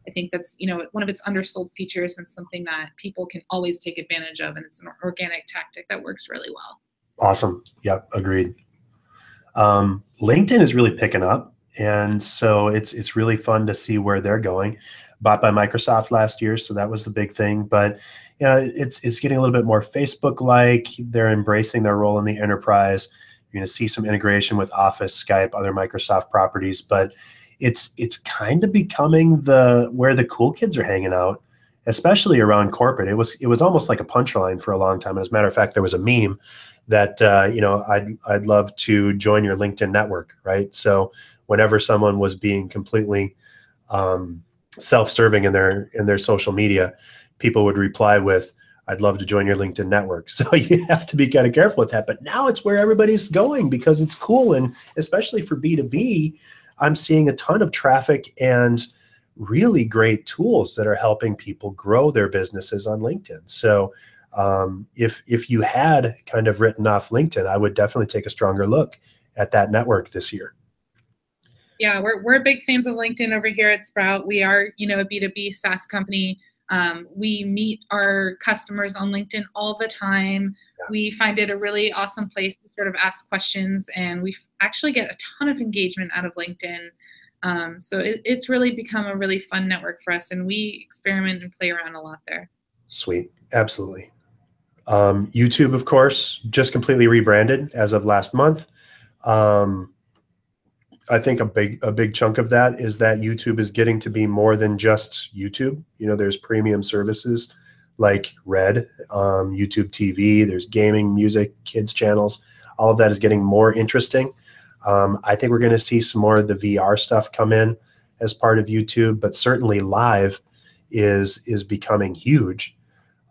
I think that's one of its undersold features and something that people can always take advantage of, and it's an organic tactic that works really well. Awesome. Yep, agreed. LinkedIn is really picking up, and so it's really fun to see where they're going. Bought by Microsoft last year, so that was the big thing. But it's getting a little bit more Facebook-like. They're embracing their role in the enterprise. You're going to see some integration with Office, Skype, other Microsoft properties, but it's kind of becoming where the cool kids are hanging out, especially around corporate. It was almost like a punchline for a long time. As a matter of fact, there was a meme that I'd love to join your LinkedIn network, right? So whenever someone was being completely self-serving in their social media, people would reply with, "I'd love to join your LinkedIn network." So you have to be kind of careful with that. But now it's where everybody's going because it's cool, and especially for B2B. I'm seeing a ton of traffic and really great tools that are helping people grow their businesses on LinkedIn. So if you had kind of written off LinkedIn, I would definitely take a stronger look at that network this year. Yeah, we're big fans of LinkedIn over here at Sprout. We are, a B2B SaaS company. We meet our customers on LinkedIn all the time. Yeah. We find it a really awesome place to sort of ask questions, and we actually get a ton of engagement out of LinkedIn. So it's really become a really fun network for us, and we experiment and play around a lot there. Sweet. Absolutely. YouTube, of course, just completely rebranded as of last month. I think a big chunk of that is that YouTube is getting to be more than just YouTube. There's premium services like Red, YouTube TV, there's gaming, music, kids channels. All of that is getting more interesting. I think we're going to see some more of the VR stuff come in as part of YouTube, but certainly live is becoming huge.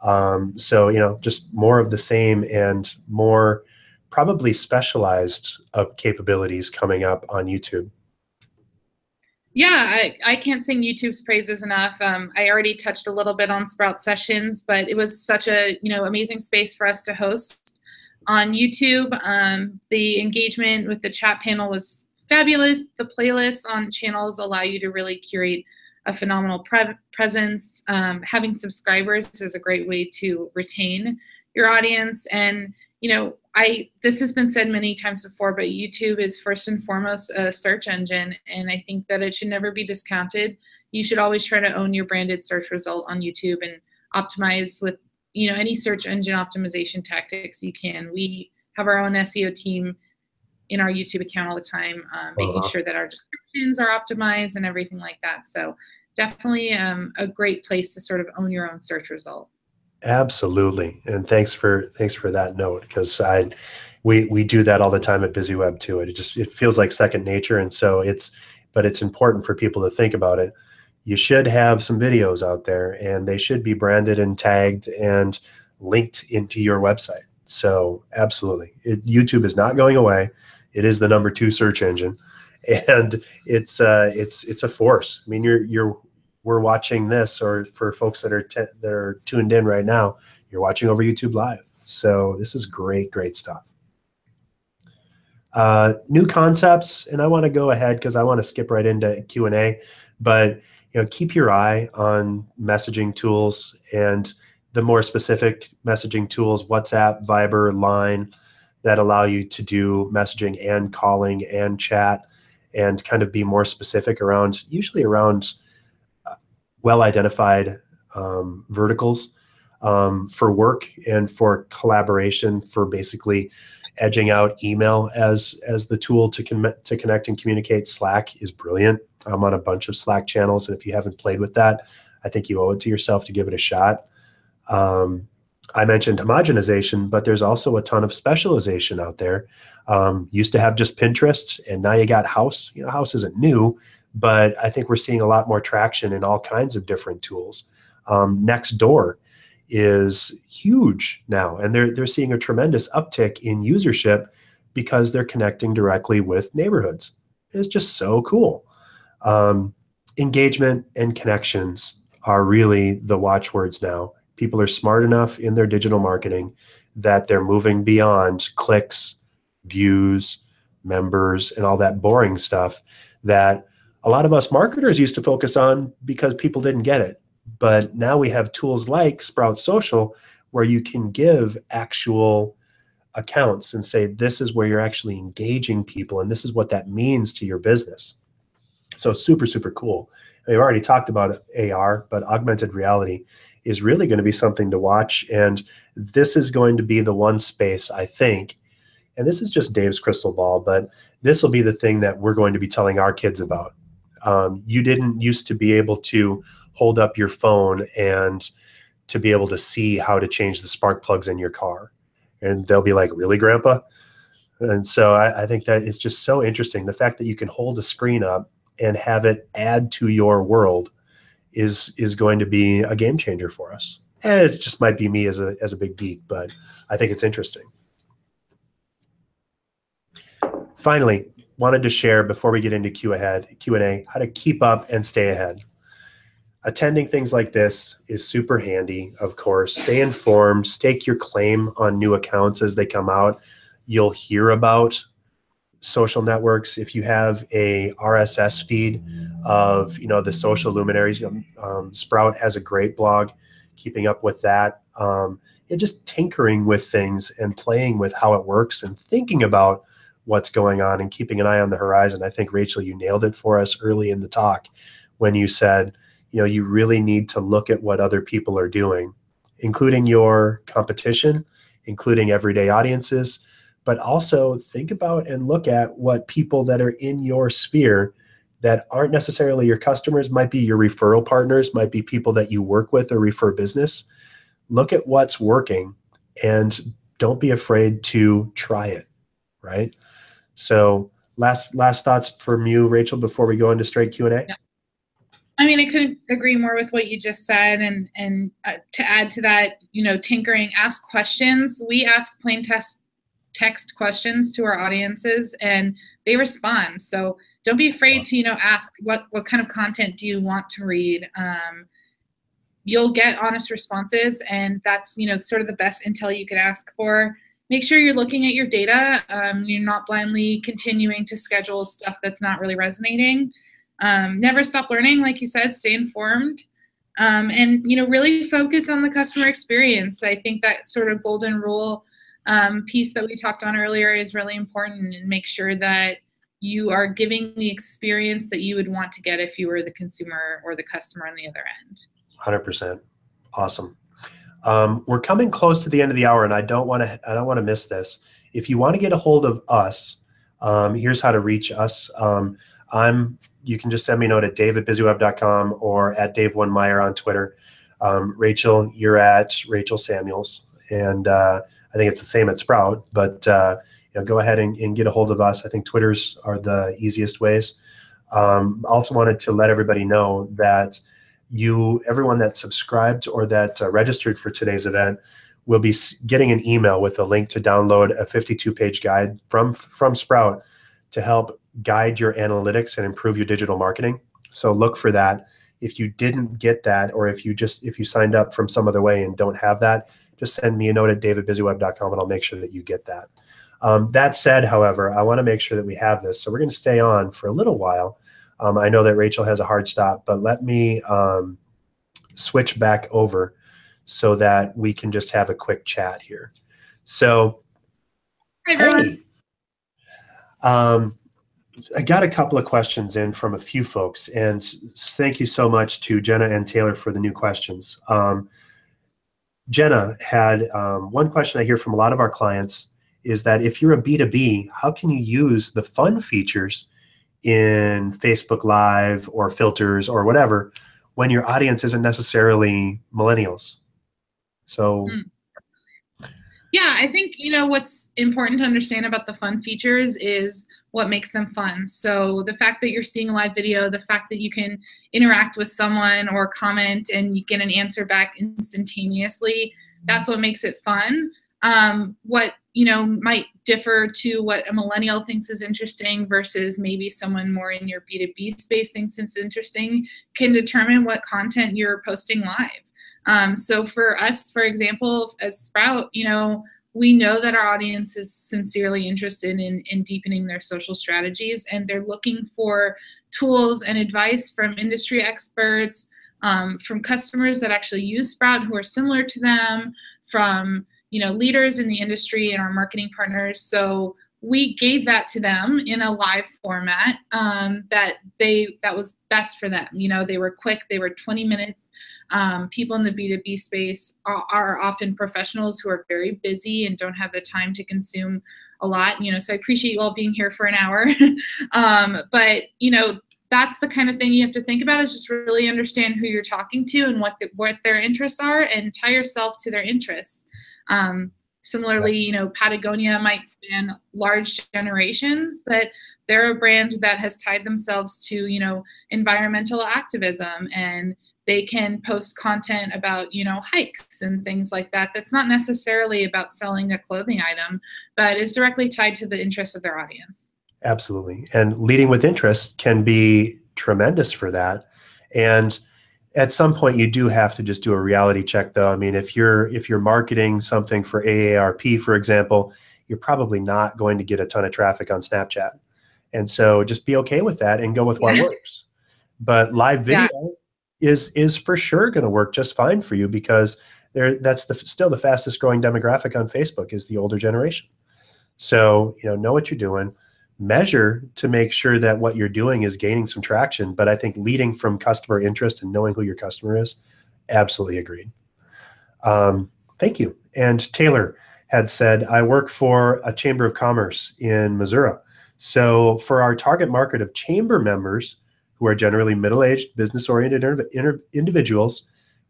So, just more of the same and more probably specialized capabilities coming up on YouTube. Yeah, I can't sing YouTube's praises enough. I already touched a little bit on Sprout Sessions, but it was such a amazing space for us to host on YouTube. The engagement with the chat panel was fabulous. The playlists on channels allow you to really curate a phenomenal presence. Having subscribers is a great way to retain your audience. And this has been said many times before, but YouTube is first and foremost a search engine, and I think that it should never be discounted. You should always try to own your branded search result on YouTube and optimize with any search engine optimization tactics you can. We have our own SEO team in our YouTube account all the time, making sure that our descriptions are optimized and everything like that. So definitely a great place to sort of own your own search result. Absolutely, and thanks for that note, because we do that all the time at BizzyWeb too. It feels like second nature, and so it's important for people to think about it. You should have some videos out there, and they should be branded and tagged and linked into your website. So absolutely, YouTube is not going away. It is the #2 search engine, and it's a force. I mean, we're watching this, or for folks that are tuned in right now, you're watching over YouTube Live. So this is great stuff. New concepts, and I want to go ahead because I want to skip right into Q&A, but keep your eye on messaging tools and the more specific messaging tools, WhatsApp, Viber, Line, that allow you to do messaging and calling and chat and kind of be more specific around, usually around well-identified verticals for work and for collaboration, for basically edging out email as the tool to connect and communicate. Slack is brilliant. I'm on a bunch of Slack channels, and if you haven't played with that, I think you owe it to yourself to give it a shot. I mentioned homogenization, but there's also a ton of specialization out there. Used to have just Pinterest, and now you got House. House isn't new, but I think we're seeing a lot more traction in all kinds of different tools. Nextdoor is huge now, and they're seeing a tremendous uptick in usership because they're connecting directly with neighborhoods. It's just so cool. Engagement and connections are really the watchwords now. People are smart enough in their digital marketing that they're moving beyond clicks, views, members, and all that boring stuff that a lot of us marketers used to focus on because people didn't get it. But now we have tools like Sprout Social where you can give actual accounts and say, this is where you're actually engaging people, and this is what that means to your business. So super, super cool. We've already talked about AR, but augmented reality is really going to be something to watch. And this is going to be the one space, I think, and this is just Dave's crystal ball, but this will be the thing that we're going to be telling our kids about. You didn't used to be able to hold up your phone and to be able to see how to change the spark plugs in your car. And they'll be like, really, Grandpa? And so I think that it's just so interesting. The fact that you can hold a screen up and have it add to your world is going to be a game changer for us. And it just might be me as a big geek, but I think it's interesting. Finally, wanted to share before we get into Q&A, how to keep up and stay ahead. Attending things like this is super handy, of course. Stay informed, stake your claim on new accounts as they come out. You'll hear about social networks. If you have a RSS feed of the social luminaries, Sprout has a great blog, keeping up with that, and just tinkering with things and playing with how it works and thinking about what's going on and keeping an eye on the horizon. I think, Rachel, you nailed it for us early in the talk when you said, you really need to look at what other people are doing, including your competition, including everyday audiences, but also think about and look at what people that are in your sphere that aren't necessarily your customers, might be your referral partners, might be people that you work with or refer business. Look at what's working and don't be afraid to try it, right? So last thoughts from you, Rachel, before we go into straight Q&A? Yeah. I mean, I couldn't agree more with what you just said. And to add to that, tinkering, ask questions. We ask plain text questions to our audiences, and they respond. So don't be afraid to, ask what kind of content do you want to read. You'll get honest responses, and that's, sort of the best intel you could ask for. Make sure you're looking at your data. You're not blindly continuing to schedule stuff that's not really resonating. Never stop learning, like you said, stay informed, and, really focus on the customer experience. I think that sort of golden rule piece that we talked on earlier is really important, and make sure that you are giving the experience that you would want to get if you were the consumer or the customer on the other end. 100%. Awesome. We're coming close to the end of the hour, and I don't want to miss this. If you want to get a hold of us, here's how to reach us. You can just send me a note at dave@BizzyWeb.com or at Dave1Meyer on Twitter. Rachel, you're at Rachel Samuels, and I think it's the same at Sprout. But go ahead and get a hold of us. I think Twitters are the easiest ways. Also wanted to let everybody know that everyone that subscribed or that registered for today's event will be getting an email with a link to download a 52-page guide from Sprout to help guide your analytics and improve your digital marketing. So look for that. If you didn't get that, or if you signed up from some other way and don't have that, just send me a note at dave@BizzyWeb.com, and I'll make sure that you get that. That said, however, I want to make sure that we have this. So we're going to stay on for a little while. I know that Rachel has a hard stop, but let me switch back over so that we can just have a quick chat here. So, hi, everyone. Hey. I got a couple of questions in from a few folks, and thank you so much to Jenna and Taylor for the new questions. Jenna had one question I hear from a lot of our clients is that if you're a B2B, how can you use the fun features in Facebook Live or filters or whatever when your audience isn't necessarily millennials? So yeah, I think, what's important to understand about the fun features is what makes them fun. So the fact that you're seeing a live video, the fact that you can interact with someone or comment and you get an answer back instantaneously, that's what makes it fun. What might differ to what a millennial thinks is interesting versus maybe someone more in your B2B space thinks is interesting can determine what content you're posting live. So for us, for example, as Sprout, we know that our audience is sincerely interested in deepening their social strategies, and they're looking for tools and advice from industry experts, from customers that actually use Sprout who are similar to them, from leaders in the industry and our marketing partners. So we gave that to them in a live format that was best for them. They were quick, they were 20 minutes. People in the B2B space are often professionals who are very busy and don't have the time to consume a lot. So I appreciate you all being here for an hour. But that's the kind of thing you have to think about, is just really understand who you're talking to and what their interests are, and tie yourself to their interests. Similarly, Patagonia might span large generations, but they're a brand that has tied themselves to, environmental activism, and they can post content about, hikes and things like that. That's not necessarily about selling a clothing item, but is directly tied to the interests of their audience. Absolutely. And leading with interest can be tremendous for that. And at some point, you do have to just do a reality check, though. I mean, if you're marketing something for AARP, for example, you're probably not going to get a ton of traffic on Snapchat. And so just be okay with that and go with what works. But live video is for sure going to work just fine for you, because that's still the fastest growing demographic on Facebook is the older generation. So, know what you're doing. Measure to make sure that what you're doing is gaining some traction. But I think leading from customer interest and knowing who your customer is, absolutely agreed. Thank you. And Taylor had said, I work for a chamber of commerce in Missouri. So for our target market of chamber members, who are generally middle-aged, business-oriented individuals,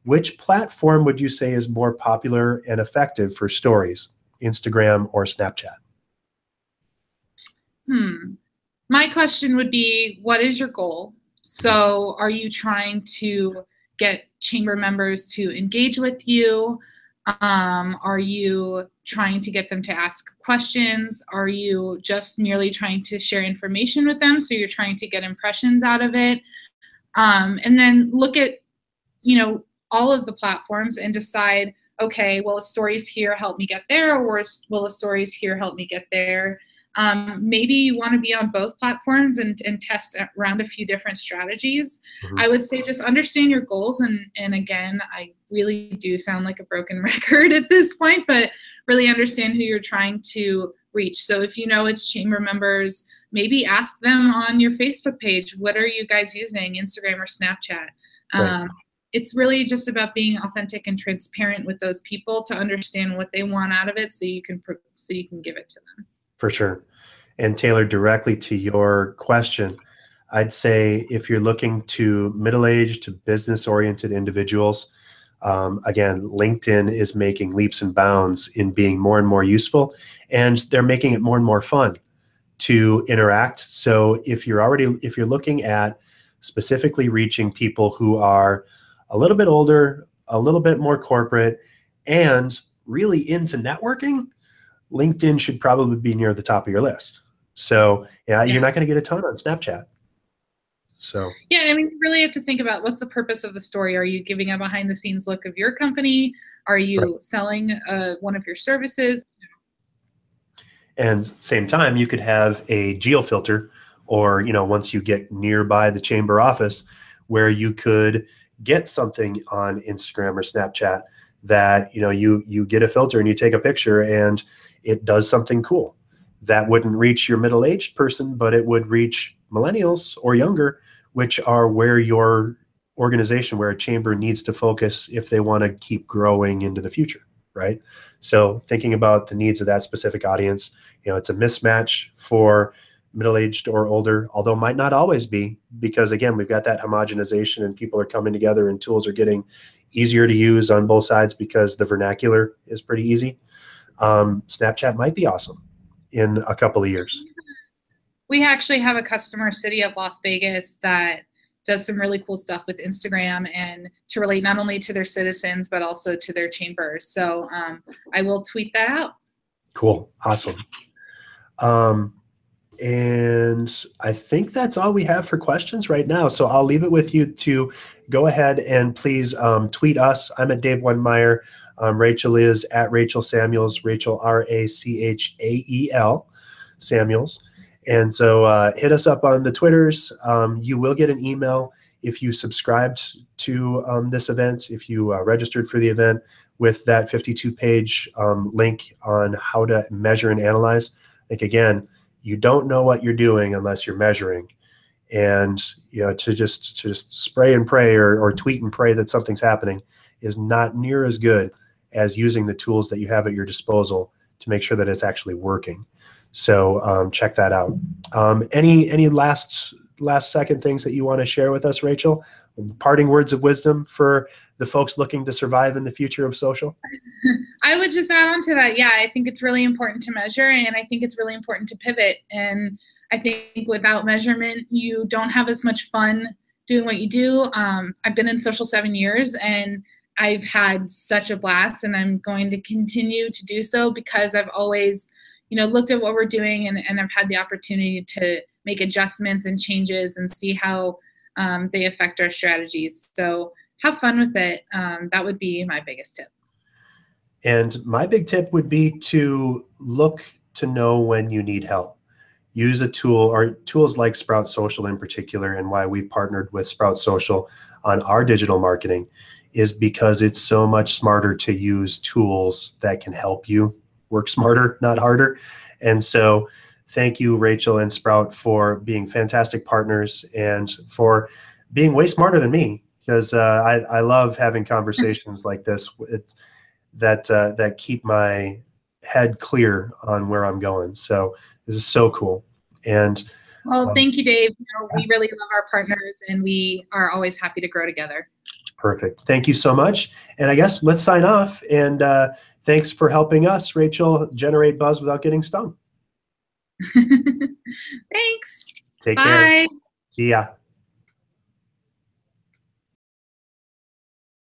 which platform would you say is more popular and effective for stories, Instagram or Snapchat? My question would be, what is your goal? So are you trying to get chamber members to engage with you? Are you trying to get them to ask questions? Are you just merely trying to share information with them? So you're trying to get impressions out of it? And then look at, all of the platforms and decide, okay, will the stories here help me get there? Or will the stories here help me get there? Maybe you want to be on both platforms and test around a few different strategies. I would say just understand your goals. And again, I really do sound like a broken record at this point, but really understand who you're trying to reach. So if it's chamber members, maybe ask them on your Facebook page, what are you guys using, Instagram or Snapchat? Right. It's really just about being authentic and transparent with those people to understand what they want out of it, so you can give it to them. For sure. And Taylor, directly to your question, I'd say if you're looking to middle-aged to business-oriented individuals, again, LinkedIn is making leaps and bounds in being more and more useful, and they're making it more and more fun to interact. So if you're looking at specifically reaching people who are a little bit older, a little bit more corporate, and really into networking, LinkedIn should probably be near the top of your list. So you're not going to get a ton on Snapchat. So you really have to think about, what's the purpose of the story? Are you giving a behind the scenes look of your company? Are you selling one of your services? And same time, you could have a geo filter, or once you get nearby the chamber office, where you could get something on Instagram or Snapchat that you get a filter and you take a picture and it does something cool that wouldn't reach your middle-aged person, but it would reach millennials or younger, which are where your organization, where a chamber needs to focus if they want to keep growing into the future, right? So thinking about the needs of that specific audience, it's a mismatch for middle-aged or older, although might not always be, because again, we've got that homogenization and people are coming together and tools are getting easier to use on both sides because the vernacular is pretty easy. Snapchat might be awesome in a couple of years. We actually have a customer, City of Las Vegas, that does some really cool stuff with Instagram and to relate not only to their citizens, but also to their chambers. So I will tweet that out. Cool. Awesome. And I think that's all we have for questions right now. So I'll leave it with you to go ahead and please tweet us. I'm at Dave Wenmeyer. Rachel is at Rachel Samuels, Rachel Rachel Samuels. And so hit us up on the Twitters. You will get an email if you subscribed to this event, if you registered for the event, with that 52-page link on how to measure and analyze. Like, again, you don't know what you're doing unless you're measuring. And to just spray and pray or tweet and pray that something's happening is not near as good as using the tools that you have at your disposal to make sure that it's actually working. So check that out. Any last second things that you want to share with us, Rachel? Parting words of wisdom for the folks looking to survive in the future of social? I would just add on to that. Yeah, I think it's really important to measure, and I think it's really important to pivot. And I think without measurement, you don't have as much fun doing what you do. I've been in social 7 years, and I've had such a blast, and I'm going to continue to do so because I've always looked at what we're doing, and I've had the opportunity to make adjustments and changes and see how they affect our strategies. So have fun with it. That would be my biggest tip. And my big tip would be to look to know when you need help. Use a tool, or tools like Sprout Social in particular, and why we've partnered with Sprout Social on our digital marketing is because it's so much smarter to use tools that can help you work smarter, not harder. And so thank you, Rachel and Sprout, for being fantastic partners and for being way smarter than me, because I love having conversations like this that keep my head clear on where I'm going. So this is so cool. And well, thank you, Dave. We really love our partners, and we are always happy to grow together. Perfect. Thank you so much. And I guess let's sign off. And thanks for helping us, Rachel, generate buzz without getting stung. Thanks. Take Bye. care. See ya.